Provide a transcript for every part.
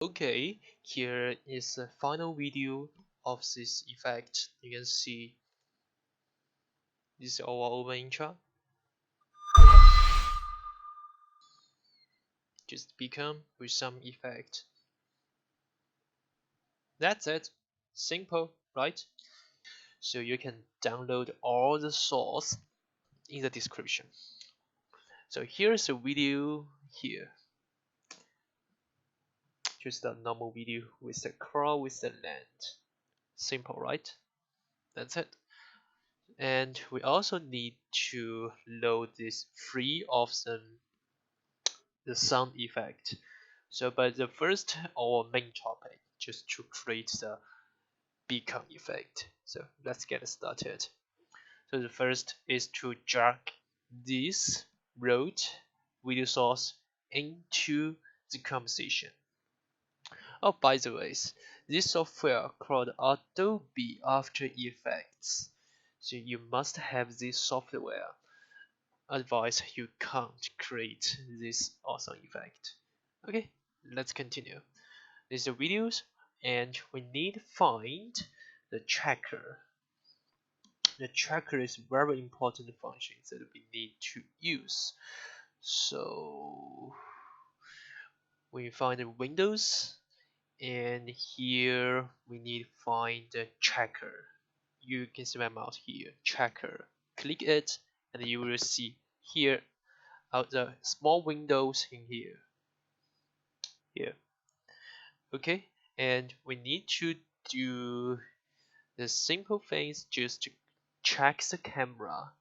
Okay, here is the final video of this effect. You can see this is our over intro. Just become with some effect. That's it. Simple, right? So you can download all the source in the description. So here's a video here. Just a normal video with the crawl with the land. Simple, right? That's it. And we also need to load this free of the sound effect. So but the first our main topic just to create the beacon effect. So let's get started. So the first is to drag this road video source into the composition. Oh, by the way, this software called Adobe After Effects. So you must have this software, otherwise you can't create this awesome effect. Okay, let's continue. This is the videos, and we need to find the tracker. The tracker is very important function that we need to use. So we find the Windows, and here we need to find the tracker. You can see my mouse here, tracker. Click it, and you will see here out the small windows in here. Okay, and we need to do the simple things just to check the camera.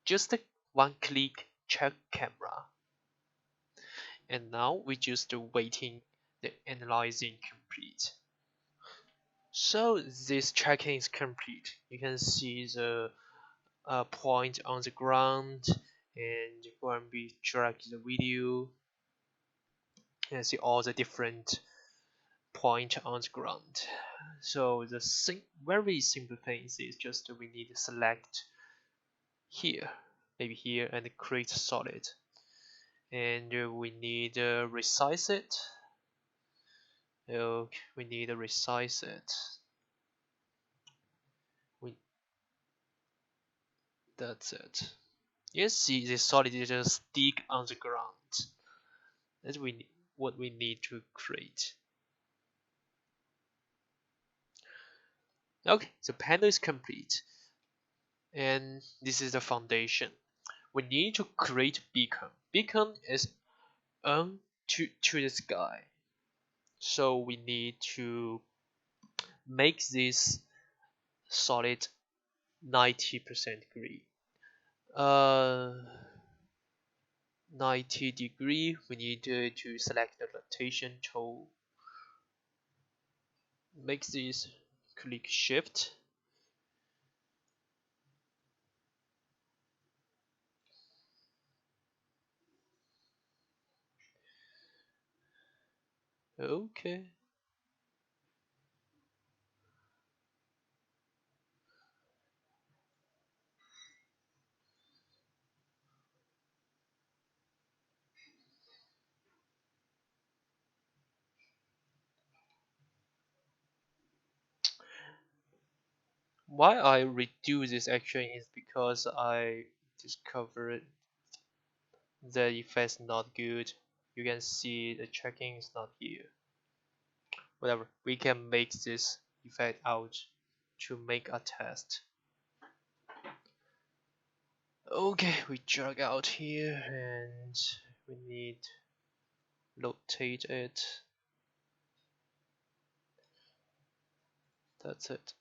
Just one click, check camera. And now we just waiting the analyzing complete. So this checking is complete. You can see the point on the ground, and when we drag the video, you can see all the different point on the ground. So the very simple thing is just we need to select here, maybe here, and create solid, and we need to resize it. Okay, we need to resize it. That's it. You see the solid just stick on the ground. That's what we need to create. Okay, the panel is complete, and this is the foundation. We need to create beacon. Beacon is to the sky, so we need to make this solid 90% degree. 90 degree. We need to select the rotation tool. Make this, click shift. Okay. Why I redo this action is because I discovered the effect not good. You can see the tracking is not here. Whatever, we can make this effect out to make a test. Okay, we drag out here, and we need rotate it. That's it.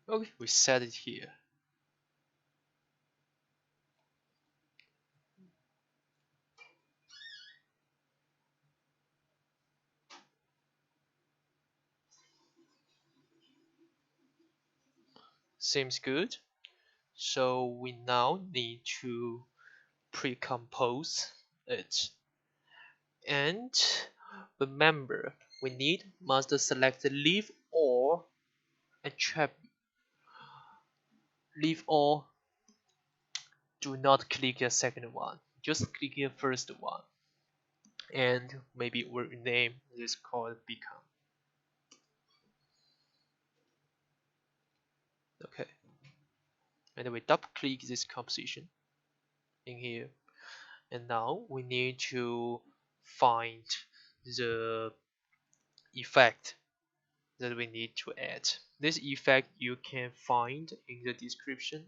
Okay, we set it here. Seems good. So we now need to pre-compose it. And remember, we must select leave all attribute. Leave all. Do not click the second one. Just click the first one. And maybe we'll name this called beacon. Okay. And we double click this composition in here. And now we need to find the effect that we need to add. This effect you can find in the description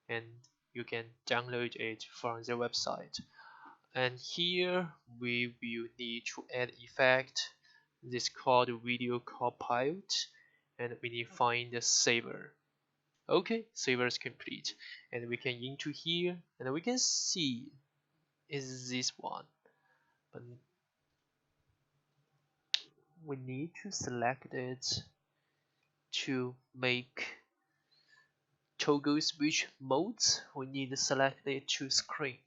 and you can download it from the website. And here we will need to add effect. This called video compiled, and we need to find the saver. Okay, saver is complete, and we can into here and we can see is this one, but we need to select it to make toggle switch modes. We need to select it to screen.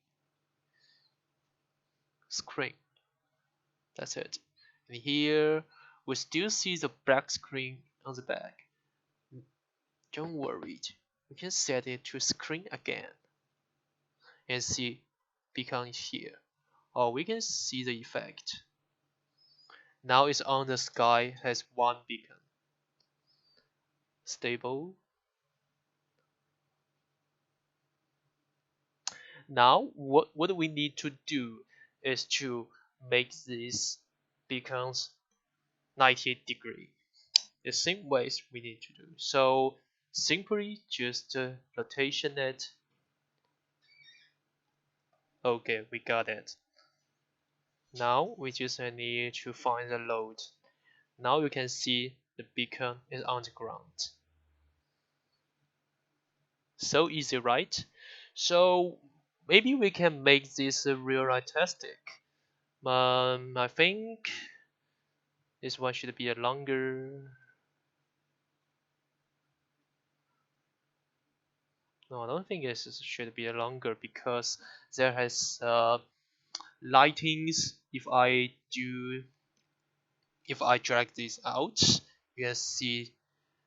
That's it. And here we still see the black screen on the back. Don't worry, we can set it to screen again and see beacon here, or we can see the effect. Now it's on the sky has one beacon. Stable. Now what we need to do is to make these beacons 90 degree. The same ways we need to do. So simply just rotation it. Okay, we got it. Now we just need to find the load. Now you can see the beacon is on the ground. So easy, right? So maybe we can make this realistic. I think this one should be a longer. No, I don't think this should be a longer because there has lightings. If I drag this out, you can see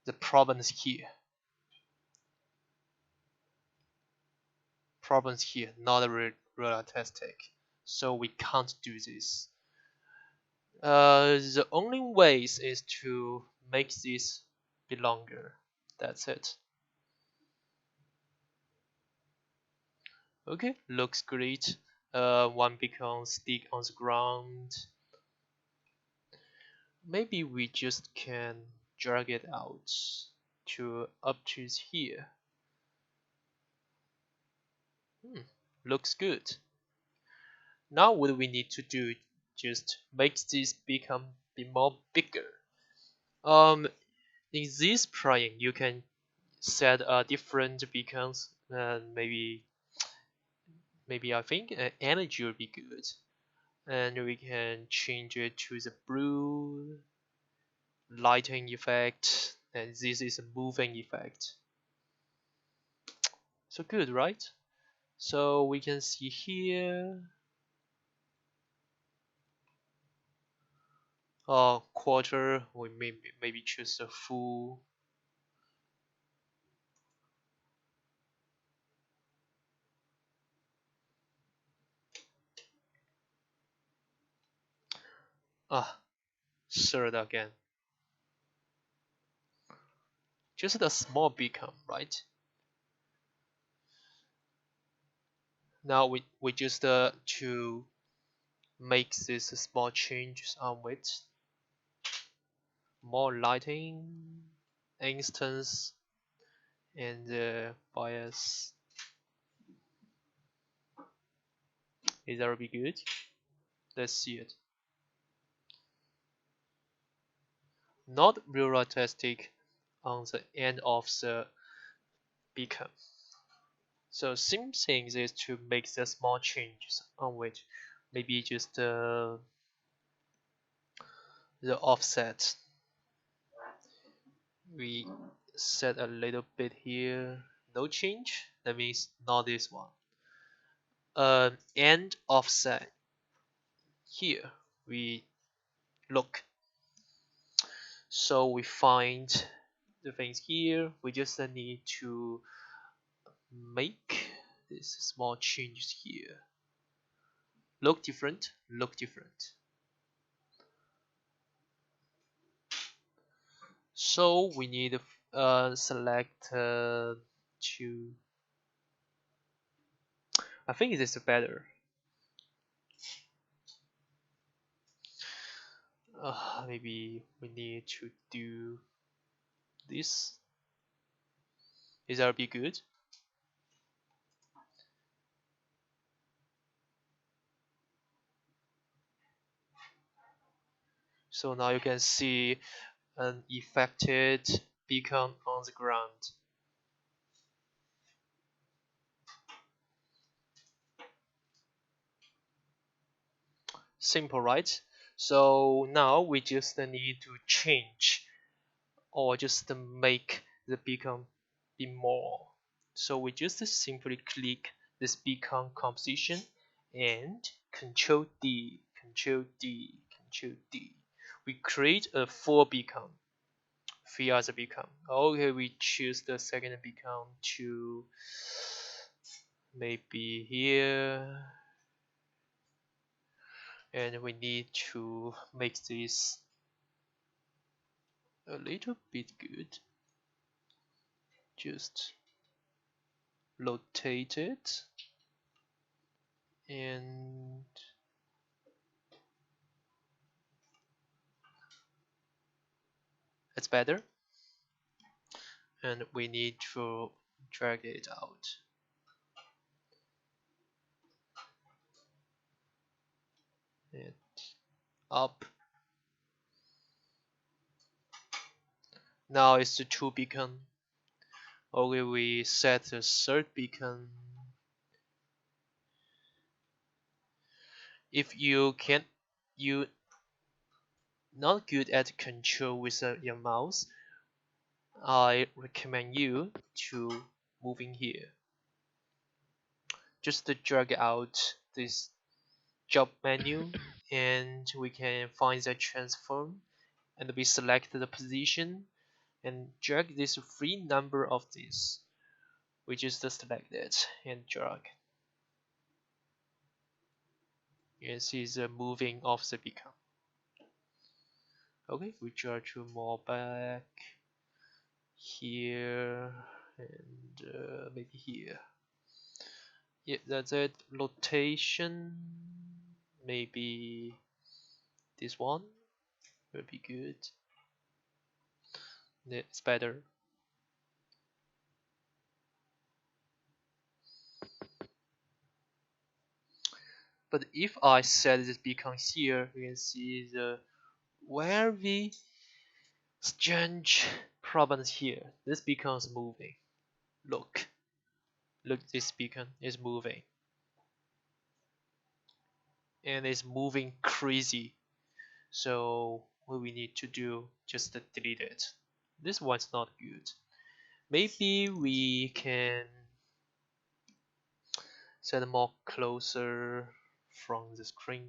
the problems here. Not realistic. So we can't do this. The only ways is to make this be longer. That's it. Okay, looks great. One beacon stick on the ground. Maybe we just can drag it out to up to here. Looks good. Now what we need to do just make this beacon be more bigger. In this plugin you can set different beacons, and maybe I think energy will be good, and we can change it to the blue lighting effect, and this is a moving effect. So good, right? So we can see here quarter, we maybe choose a full. Third again. Just a small beacon, right? Now we just to make this small changes on it. More lighting, instance, and bias. Is that will be good? Let's see it. Not realistic on the end of the beacon. So same thing is to make the small changes on which maybe just the offset. We set a little bit here, no change. That means not this one. And offset here. we look. So we find the things here. We just need to make this small changes here. Look different, look different. So we need to select to. I think this is better. Maybe we need to do this. Is that be good? So now you can see an affected beacon on the ground. Simple, right? So now we just need to change or just make the beacon be more. So we just simply click this beacon composition and Control D, Control D, Control D. We create a full beacon via the beacon. Okay, we choose the second beacon to maybe here, and we need to make this a little bit good. Just rotate it and it's better, and we need to drag it out and up. Now it's the two beacon. Okay, we set the third beacon. If you not good at control with your mouse, I recommend you to moving here. Just to drag out this job menu, and we can find the transform, and we select the position and drag this free number of this. We just select it and drag. You can see the moving of the beacon. Okay, we drag two more back here and maybe here. Yeah, that's it. Rotation, maybe this one will be good. It's better. But if I set this beacon here, you can see the very strange problems here. This beacon is moving. Look, this beacon is moving, and it's moving crazy. So what we need to do, just delete it. This one's not good. Maybe we can set more closer from the screen.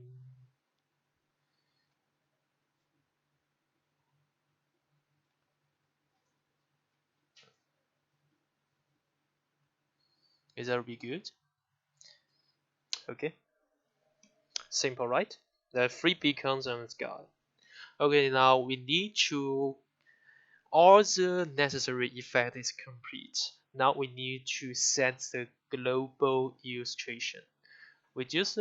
Is that be good? Okay. Simple, right? There are 3 beacons on the sky. Okay, now we need to all the necessary effect is complete. Now we need to set the global illustration. We just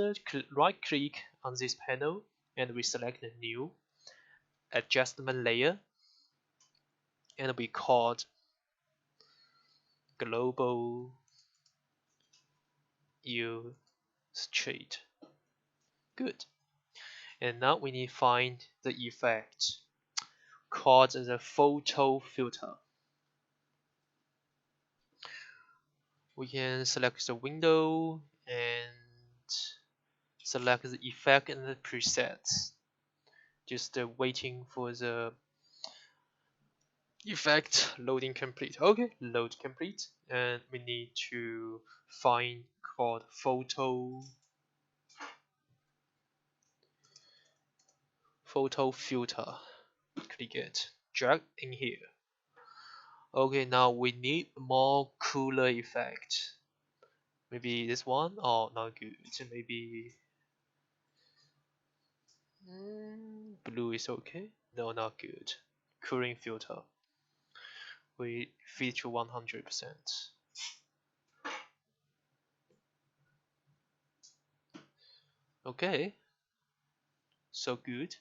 right click on this panel and we select the new adjustment layer, and we called global illustrate. Good. And now we need to find the effect called the photo filter. We can select the window and select the effect and the presets. Just waiting for the effect loading complete. Okay, load complete, and we need to find called photo photo filter, click it, drag in here. Okay, now we need more cooler effect. Maybe this one? Oh, not good. Maybe blue is okay. No, not good. Cooling filter. We feature 100%. Okay, so good.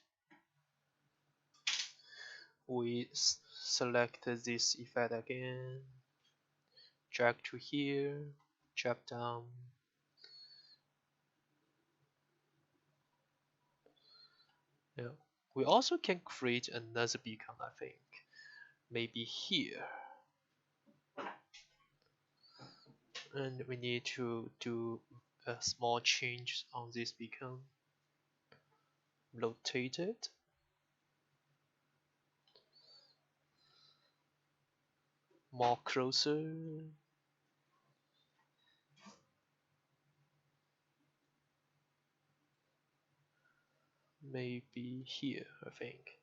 We select this effect again, drag to here, drag down. Yeah. We also can create another beacon, I think. Maybe here. And we need to do a small change on this beacon. Rotate it. More closer. Maybe here, I think.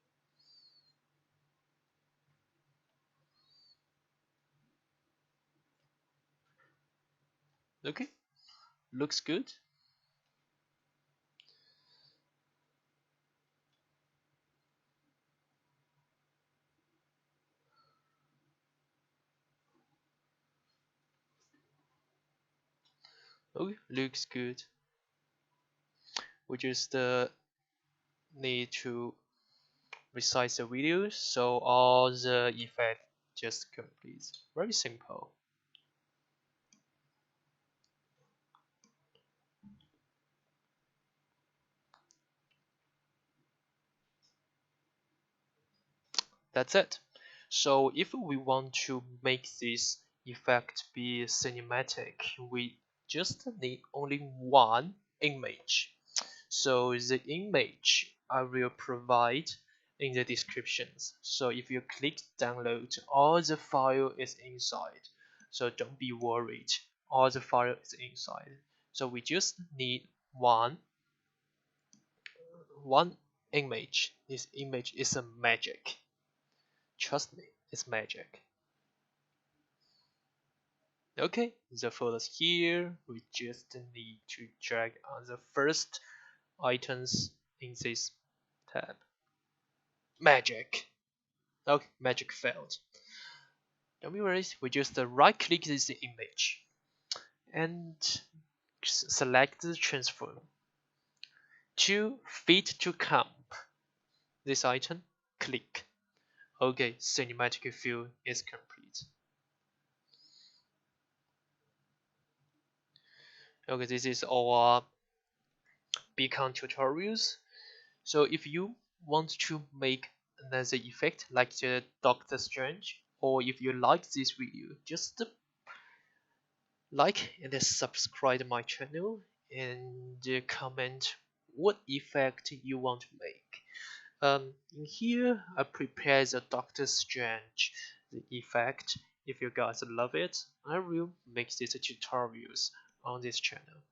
Okay, looks good. Okay, looks good. We just need to resize the video so all the effect just complete. Very simple. That's it. So if we want to make this effect be cinematic, we just need only one image. So the image I will provide in the descriptions. So if you click download, all the file is inside. So don't be worried, all the file is inside. So we just need one image. This image is a magic. Trust me, it's magic. Okay, the photos here. We just need to drag on the first items in this tab. Magic. Okay, magic failed. Don't be worried, we just right click this image and select the transform. To fit to comp. This item, click. Okay, cinematic view is complete. Okay, this is our beacon tutorials. So if you want to make another effect like the Doctor Strange, or if you like this video, just like and subscribe my channel and comment what effect you want to make. In here I prepared the Doctor Strange the effect. If you guys love it, I will make these tutorials on this channel.